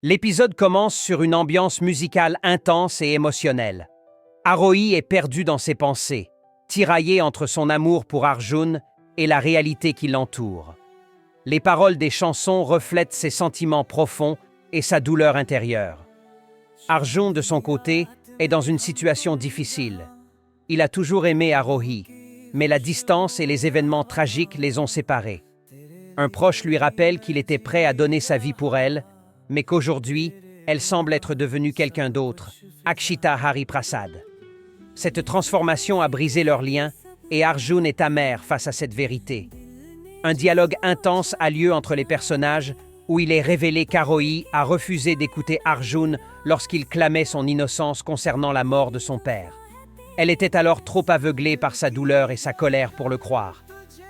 L'épisode commence sur une ambiance musicale intense et émotionnelle. Arohi est perdu dans ses pensées, tiraillé entre son amour pour Arjun et la réalité qui l'entoure. Les paroles des chansons reflètent ses sentiments profonds et sa douleur intérieure. Arjun, de son côté, est dans une situation difficile. Il a toujours aimé Arohi, mais la distance et les événements tragiques les ont séparés. Un proche lui rappelle qu'il était prêt à donner sa vie pour elle, mais qu'aujourd'hui, elle semble être devenue quelqu'un d'autre, Akshita Hari Prasad. Cette transformation a brisé leur lien et Arjun est amer face à cette vérité. Un dialogue intense a lieu entre les personnages où il est révélé qu'Arohi a refusé d'écouter Arjun lorsqu'il clamait son innocence concernant la mort de son père. Elle était alors trop aveuglée par sa douleur et sa colère pour le croire.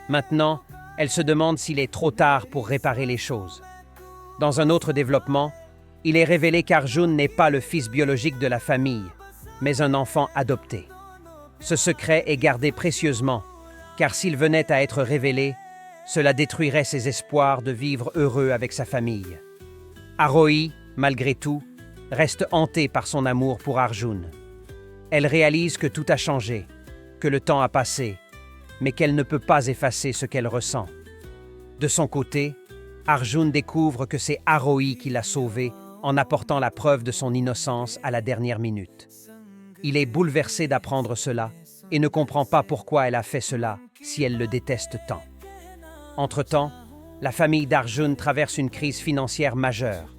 Maintenant, elle se demande s'il est trop tard pour réparer les choses. Dans un autre développement, il est révélé qu'Arjun n'est pas le fils biologique de la famille, mais un enfant adopté. Ce secret est gardé précieusement, car s'il venait à être révélé, cela détruirait ses espoirs de vivre heureux avec sa famille. Arohi, malgré tout, reste hantée par son amour pour Arjun. Elle réalise que tout a changé, que le temps a passé, mais qu'elle ne peut pas effacer ce qu'elle ressent. De son côté, Arjun découvre que c'est Arohi qui l'a sauvé en apportant la preuve de son innocence à la dernière minute. Il est bouleversé d'apprendre cela et ne comprend pas pourquoi elle a fait cela si elle le déteste tant. Entre-temps, la famille d'Arjun traverse une crise financière majeure.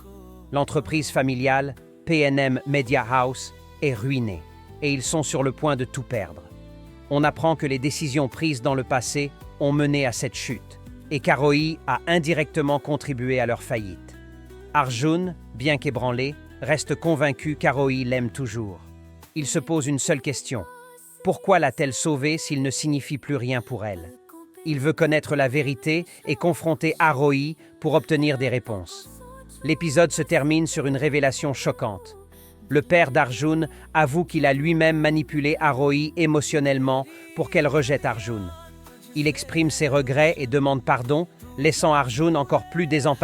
L'entreprise familiale, PNM Media House, est ruinée et ils sont sur le point de tout perdre. On apprend que les décisions prises dans le passé ont mené à cette chute et qu'Arohi a indirectement contribué à leur faillite. Arjun, bien qu'ébranlé, reste convaincu qu'Arohi l'aime toujours. Il se pose une seule question. Pourquoi l'a-t-elle sauvé s'il ne signifie plus rien pour elle? Il veut connaître la vérité et confronter Arohi pour obtenir des réponses. L'épisode se termine sur une révélation choquante. Le père d'Arjun avoue qu'il a lui-même manipulé Arohi émotionnellement pour qu'elle rejette Arjun. Il exprime ses regrets et demande pardon, laissant Arjun encore plus désemparé